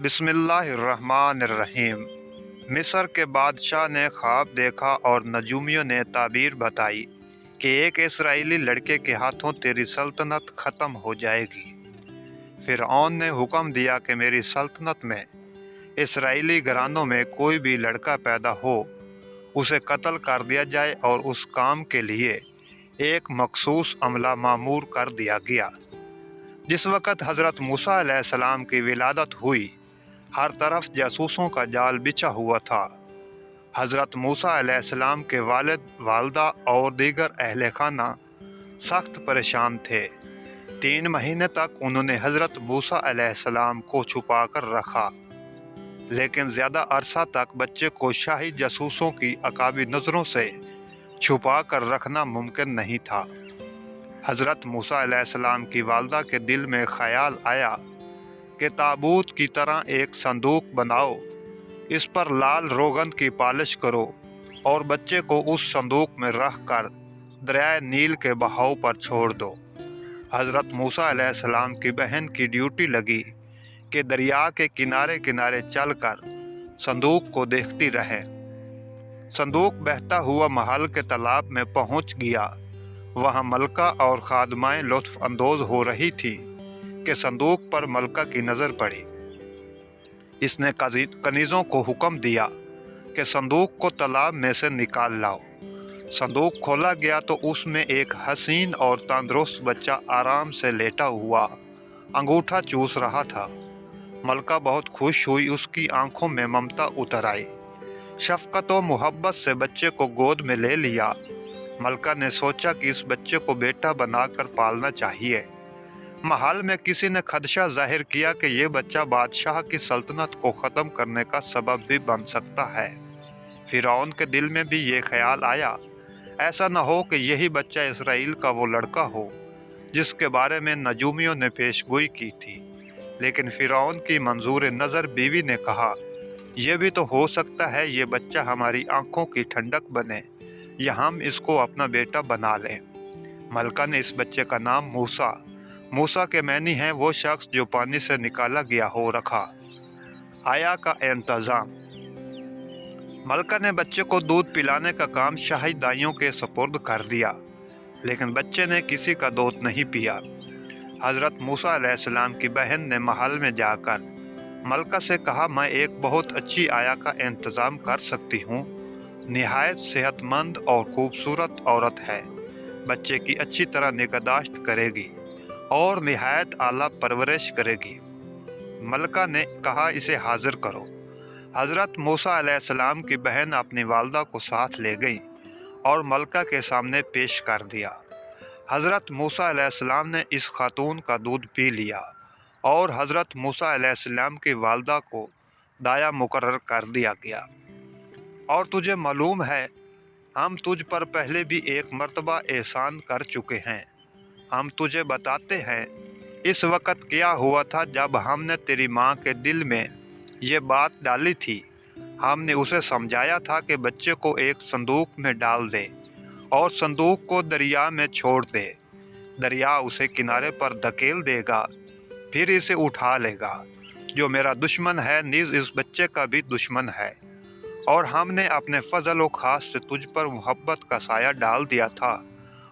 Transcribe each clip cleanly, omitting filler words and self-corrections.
बिस्मिल्लाहिर्रहमानिर्रहीम। मिस्र के बादशाह ने ख्वाब देखा और नजूमियों ने ताबीर बताई कि एक इस्राएली लड़के के हाथों तेरी सल्तनत ख़त्म हो जाएगी। फ़िरऔन ने हुक्म दिया कि मेरी सल्तनत में इस्राएली घरानों में कोई भी लड़का पैदा हो, उसे कत्ल कर दिया जाए और उस काम के लिए एक मखसूस अमला मामूर कर दिया गया। जिस वक़्त हज़रत मूसा अलैहिस्सलाम की विलादत हुई, हर तरफ जासूसों का जाल बिछा हुआ था। हज़रत मूसा अलैहिस्सलाम के वालिद, वालदा और दीगर अहले खाना सख्त परेशान थे। 3 महीने तक उन्होंने हज़रत मूसा अलैहिस्सलाम को छुपा कर रखा, लेकिन ज़्यादा अरसा तक बच्चे को शाही जासूसों की अकाबी नज़रों से छुपा कर रखना मुमकिन नहीं था। हज़रत मूसा अलैहिस्सलाम की वालदा के दिल में ख्याल आया कि ताबूत की तरह एक संदूक बनाओ, इस पर लाल रोगन की पालिश करो और बच्चे को उस संदूक में रख कर दरियाए नील के बहाव पर छोड़ दो। हज़रत मूसा अलैहिस्सलाम की बहन की ड्यूटी लगी कि दरिया के किनारे किनारे चलकर संदूक को देखती रहे। संदूक बहता हुआ महल के तालाब में पहुंच गया। वहां मलका और खादमाएं लुत्फ अंदोज हो रही थी कि संदूक पर मलका की नज़र पड़ी। इसने कनीज़ों को हुक्म दिया कि संदूक को तालाब में से निकाल लाओ। संदूक खोला गया तो उसमें एक हसीन और तंदुरुस्त बच्चा आराम से लेटा हुआ अंगूठा चूस रहा था। मलका बहुत खुश हुई, उसकी आंखों में ममता उतर आई। शफ़क़त और मोहब्बत से बच्चे को गोद में ले लिया। मलका ने सोचा कि इस बच्चे को बेटा बनाकर पालना चाहिए। महल में किसी ने खदशा जाहिर किया कि यह बच्चा बादशाह की सल्तनत को ख़त्म करने का सबब भी बन सकता है। फ़िरऔन के दिल में भी ये ख्याल आया, ऐसा न हो कि यही बच्चा इसराइल का वो लड़का हो जिसके बारे में नजूमियों ने पेशगोई की थी। लेकिन फ़िरऔन की मंजूर नज़र बीवी ने कहा, यह भी तो हो सकता है ये बच्चा हमारी आंखों की ठंडक बने या हम इसको अपना बेटा बना लें। मलका ने इस बच्चे का नाम मूसा के मैनी हैं वो शख्स जो पानी से निकाला गया हो रखा आया का इंतज़ाम। मलका ने बच्चे को दूध पिलाने का काम शाही दाइयों के सुपुर्द कर दिया, लेकिन बच्चे ने किसी का दूध नहीं पिया। हज़रत मूसा अलैहिस्सलाम की बहन ने महल में जाकर मलका से कहा, मैं एक बहुत अच्छी आया का इंतज़ाम कर सकती हूँ। निहायत सेहतमंद और खूबसूरत औरत है, बच्चे की अच्छी तरह निगहदाश्त करेगी और निहायत आला परवरिश करेगी। मलका ने कहा, इसे हाजिर करो। हज़रत मूसा अलैहिस्सलाम की बहन अपनी वालदा को साथ ले गई और मलका के सामने पेश कर दिया। हज़रत मूसा अलैहिस्सलाम ने इस खातून का दूध पी लिया और हज़रत मूसा अलैहिस्सलाम की वालदा को दाया मुकर्रर कर दिया गया। और तुझे मालूम है, हम तुझ पर पहले भी एक मर्तबा एहसान कर चुके हैं। हम तुझे बताते हैं, इस वक़्त क्या हुआ था जब हमने तेरी माँ के दिल में ये बात डाली थी। हमने उसे समझाया था कि बच्चे को एक संदूक में डाल दे और संदूक को दरिया में छोड़ दे। दरिया उसे किनारे पर धकेल देगा, फिर इसे उठा लेगा। जो मेरा दुश्मन है नीज़ इस बच्चे का भी दुश्मन है। और हमने अपने फजल व खास से तुझ पर मोहब्बत का साया डाल दिया था,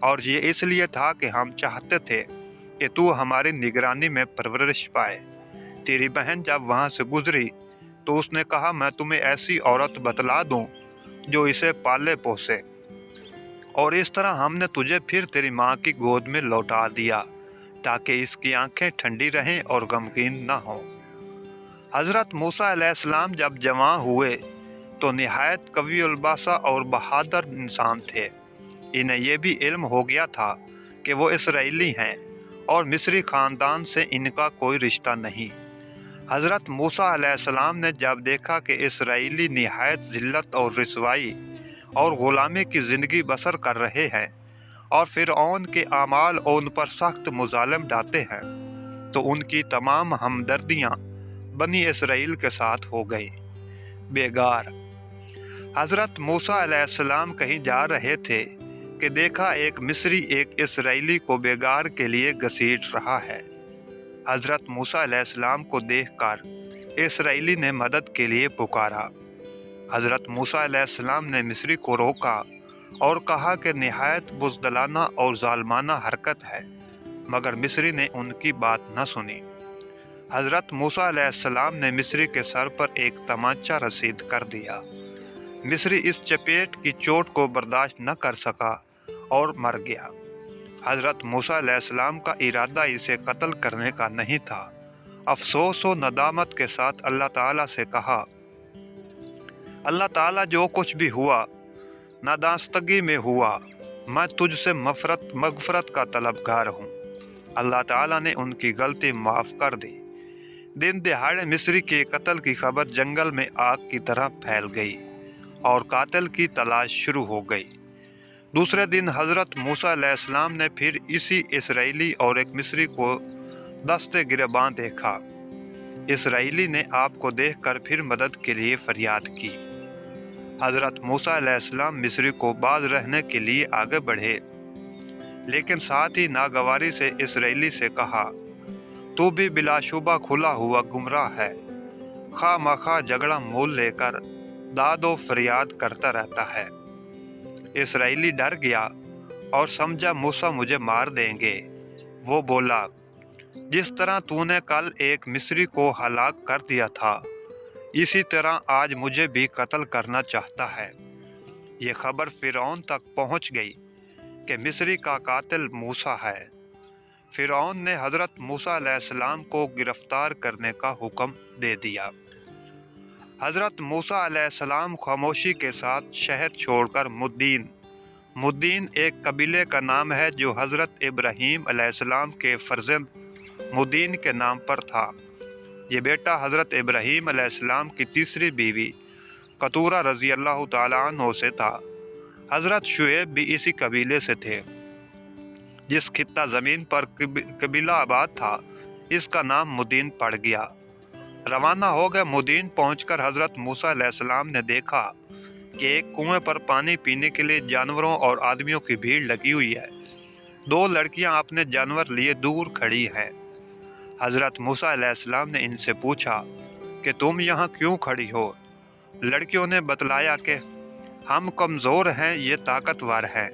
और ये इसलिए था कि हम चाहते थे कि तू हमारी निगरानी में परवरिश पाए। तेरी बहन जब वहाँ से गुजरी तो उसने कहा, मैं तुम्हें ऐसी औरत बतला दूँ जो इसे पाले पोसे। और इस तरह हमने तुझे फिर तेरी माँ की गोद में लौटा दिया ताकि इसकी आंखें ठंडी रहें और गमगीन न हों। हज़रत मूसा अलैहिस्सलाम जब जवान हुए तो निहायत कवी उलबासा और बहादुर इंसान थे। इन्हें यह भी इल्म हो गया था कि वो इसराइली हैं और मिस्री ख़ानदान से इनका कोई रिश्ता नहीं। हज़रत मूसा अलैहिस्सलाम ने जब देखा कि इसराइली निहायत ज़िल्लत और रिसवाई और ग़ुलामी की ज़िंदगी बसर कर रहे हैं और फ़िरऔन के आमाल उन पर सख्त मुज़ालिम ढाते हैं, तो उनकी तमाम हमदर्दियाँ बनी इसराइल के साथ हो गई। बेगार हज़रत मूसा अलैहिस्सलाम कहीं जा रहे थे कि देखा एक मिस्री एक इसराइली को बेगार के लिए घसीट रहा है। हज़रत मूसा अलैहिस्सलाम को देखकर इसराइली ने मदद के लिए पुकारा। हज़रत मूसा अलैहिस्सलाम ने मिस्री को रोका और कहा कि निहायत बुज़दिलाना और ज़ालिमाना हरकत है, मगर मिस्री ने उनकी बात न सुनी। हज़रत मूसा अलैहिस्सलाम ने मिस्री के सर पर एक तमाचा रसीद कर दिया। मिस्री इस चपेट की चोट को बर्दाश्त न कर सका और मर गया। हज़रत मूसा अलैहिस्सलाम का इरादा इसे कत्ल करने का नहीं था। अफसोस व नदामत के साथ अल्लाह ताला से कहा, अल्लाह ताला जो कुछ भी हुआ नादानस्तगी में हुआ, मैं तुझसे मगफरत का तलबगार हूँ। अल्लाह ताला ने उनकी गलती माफ़ कर दी। दिन दिहाड़े मिस्री के कत्ल की खबर जंगल में आग की तरह फैल गई और कातिल की तलाश शुरू हो गई। दूसरे दिन हज़रत मूसा अलैहिस्सलाम ने फिर इसी इसराइली और एक मिस्री को दस्ते गिरबां देखा। इसराइली ने आपको देखकर फिर मदद के लिए फरियाद की। हज़रत मूसा अलैहिस्सलाम मिस्री को बाज रहने के लिए आगे बढ़े, लेकिन साथ ही नागवारी से इसराइली से कहा, तू भी बिलाशुबा खुला हुआ गुमराह है, खा मखा झगड़ा मोल लेकर दादो फरियाद करता रहता है। इसराइली डर गया और समझा मूसा मुझे मार देंगे। वो बोला, जिस तरह तूने कल एक मिस्री को हलाक कर दिया था, इसी तरह आज मुझे भी कत्ल करना चाहता है। ये खबर फ़िरौन तक पहुंच गई कि मिस्री का कातिल मूसा है। फ़िरौन ने हज़रत मूसा अलैहिस्सलाम को गिरफ्तार करने का हुक्म दे दिया। हज़रत मूसा अलैहिस्सलाम खामोशी के साथ शहर छोड़कर मुद्दीन एक कबीले का नाम है जो हज़रत इब्राहीम अलैहिस्सलाम के फर्जंद मुद्दीन के नाम पर था। ये बेटा हज़रत इब्राहीम अलैहिस्सलाम की तीसरी बीवी कतूरा रज़ी अल्लाह ताला अन्हो से था। हज़रत शुएब भी इसी कबीले से थे। जिस खित्ता ज़मीन पर कबीला आबाद था, इसका नाम मुदीन पड़ गया। रवाना हो गए। मुदीन पहुंचकर हज़रत मूसा अलैहिस्सलाम ने देखा कि एक कुएं पर पानी पीने के लिए जानवरों और आदमियों की भीड़ लगी हुई है। दो लड़कियां अपने जानवर लिए दूर खड़ी हैं। हज़रत मूसा अलैहिस्सलाम ने इनसे पूछा कि तुम यहाँ क्यों खड़ी हो? लड़कियों ने बतलाया कि हम कमज़ोर हैं, ये ताकतवर हैं,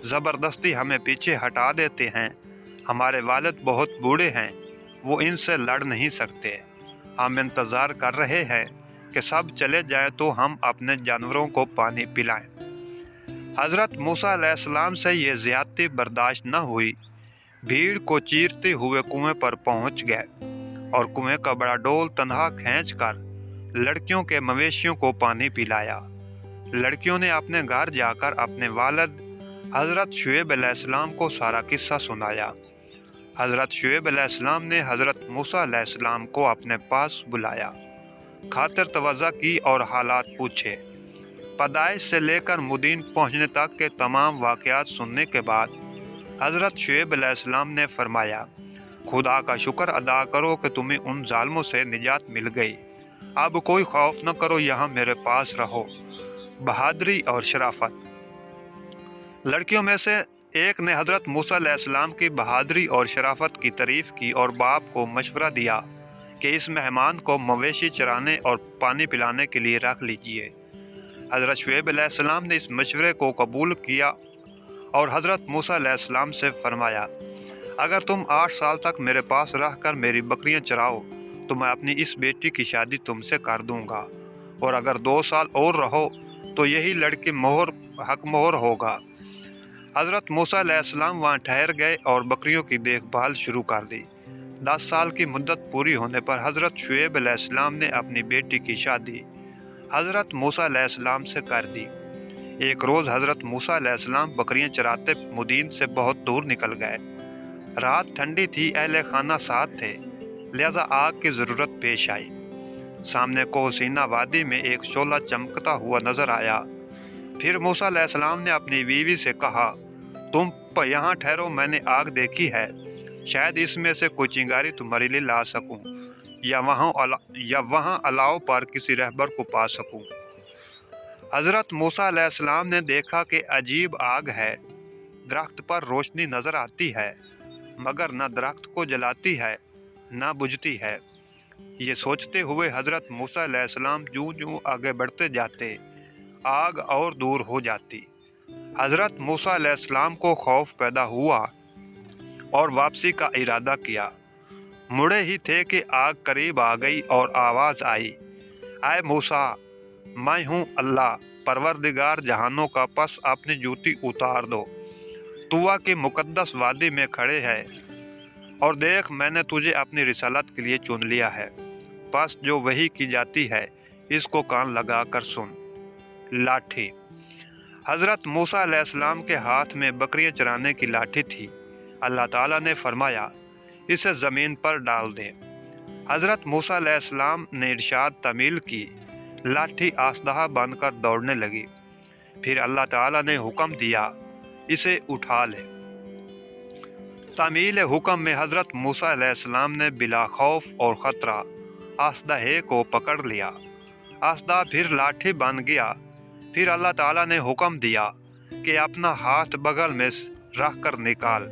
ज़बरदस्ती हमें पीछे हटा देते हैं। हमारे वालिद बहुत बूढ़े हैं, वो इनसे लड़ नहीं सकते। हम इंतज़ार कर रहे हैं कि सब चले जाएं तो हम अपने जानवरों को पानी पिलाएं। हज़रत मूसा अलैहिस्सलाम से ये ज़्यादती बर्दाश्त न हुई। भीड़ को चीरते हुए कुएं पर पहुंच गए और कुएं का बड़ा डोल तन्हा खींचकर लड़कियों के मवेशियों को पानी पिलाया। लड़कियों ने अपने घर जाकर अपने वालिद हज़रत शुएब अलैहिस्सलाम को सारा किस्सा सुनाया। हज़रत शुएब अलैहिस्सलाम ने हज़रत मूसा अलैहिस्सलाम को अपने पास बुलाया, खातिर तवज़्ज़ो की और हालात पूछे। पैदाइश से लेकर मुदीन पहुँचने तक के तमाम वाक़यात सुनने के बाद हज़रत शुएब अलैहिस्सलाम ने फरमाया, खुदा का शुक्र अदा करो कि तुम्हें उन जालिमों से निजात मिल गई। अब कोई खौफ न करो, यहाँ मेरे पास रहो। बहादुरी और शराफत। लड़कियों में से एक ने हज़रत मूसा अलैहिस्सलाम की बहादुरी और शराफत की तारीफ़ की और बाप को मशवरा दिया कि इस मेहमान को मवेशी चराने और पानी पिलाने के लिए रख लीजिए। हज़रत शुएब अलैहिस्सलाम ने इस मशवरे को कबूल किया और हज़रत मूसा अलैहिस्सलाम से फरमाया, अगर तुम 8 साल तक मेरे पास रहकर मेरी बकरियां चराओ तो मैं अपनी इस बेटी की शादी तुमसे कर दूंगा, और अगर 2 साल और रहो तो यही लड़की हक मोहर होगा। हज़रत मूसा अलैहिस्सलाम वहाँ ठहर गए और बकरियों की देखभाल शुरू कर दी। 10 साल की मुद्दत पूरी होने पर हज़रत शुएब अलैहिस्सलाम ने अपनी बेटी की शादी हज़रत मूसा अलैहिस्सलाम से कर दी। एक रोज़ हज़रत मूसा अलैहिस्सलाम बकरियां चराते मुदीन से बहुत दूर निकल गए। रात ठंडी थी, अहले खाना साथ थे, लिहाजा आग की ज़रूरत पेश आई। सामने कोहसीना वादी में एक शोला चमकता हुआ नज़र आया। फिर मूसा अलैहिस्सलाम ने अपनी बीवी से कहा, तुम यहाँ ठहरो, मैंने आग देखी है, शायद इसमें से कोई चिंगारी तुम्हारे लिए ला सकूं या वहाँ अलाव पर किसी रहबर को पा सकूं। हज़रत मूसा अलैहिस्सलाम ने देखा कि अजीब आग है। दरख्त पर रोशनी नज़र आती है, मगर न दरख्त को जलाती है न बुझती है। یہ سوچتے ہوئے حضرت موسیٰ علیہ السلام جوں جوں آگے بڑھتے جاتے آگ اور دور ہو جاتی۔ حضرت موسیٰ علیہ السلام کو خوف پیدا ہوا اور واپسی کا ارادہ کیا۔ مڑے ہی تھے کہ آگ قریب آ گئی اور آواز آئی، اے موسیٰ، میں ہوں اللہ پروردگار جہانوں کا، پس اپنی جوتی اتار دو۔ طویٰ کی مقدس وادی میں کھڑے ہے اور دیکھ میں نے تجھے اپنی رسالت کے لیے چن لیا ہے، پس جو وحی کی جاتی ہے اس کو کان لگا کر سن۔ لاٹھی۔ حضرت موسیٰ علیہ السلام کے ہاتھ میں بکریاں چرانے کی لاٹھی تھی۔ اللہ تعالیٰ نے فرمایا اسے زمین پر ڈال دے۔ حضرت موسیٰ علیہ السلام نے ارشاد تعمیل کی، لاٹھی آستہ بن کر دوڑنے لگی۔ پھر اللہ تعالیٰ نے حکم دیا اسے اٹھا لے۔ تعمیل حکم میں حضرت موسیٰ علیہ السلام نے بلا خوف اور خطرہ آستہ کو پکڑ لیا۔ آستہ پھر لاٹھی بن گیا۔ پھر اللہ تعالیٰ نے حکم دیا کہ اپنا ہاتھ بغل میں رکھ کر نکال۔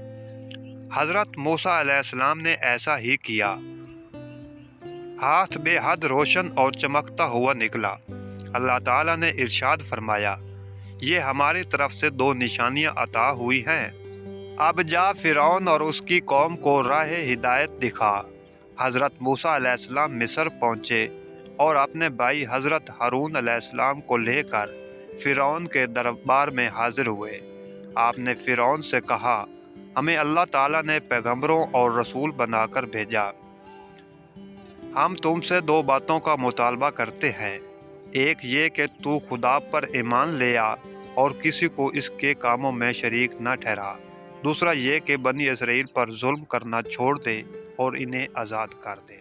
حضرت موسیٰ علیہ السلام نے ایسا ہی کیا۔ ہاتھ بے حد روشن اور چمکتا ہوا نکلا۔ اللہ تعالیٰ نے ارشاد فرمایا، یہ ہماری طرف سے 2 نشانیاں عطا ہوئی ہیں، اب جا فرعون اور اس کی قوم کو راہ ہدایت دکھا۔ حضرت موسیٰ علیہ السلام مصر پہنچے اور اپنے بھائی حضرت ہارون علیہ السلام کو لے کر فرعون کے دربار میں حاضر ہوئے۔ آپ نے فرعون سے کہا، ہمیں اللہ تعالیٰ نے پیغمبروں اور رسول بنا کر بھیجا۔ ہم تم سے 2 باتوں کا مطالبہ کرتے ہیں، ایک یہ کہ تو خدا پر ایمان لے آ اور کسی کو اس کے کاموں میں شریک نہ ٹھہرا، دوسرا یہ کہ بنی اسرائیل پر ظلم کرنا چھوڑ دے اور انہیں آزاد کر دے۔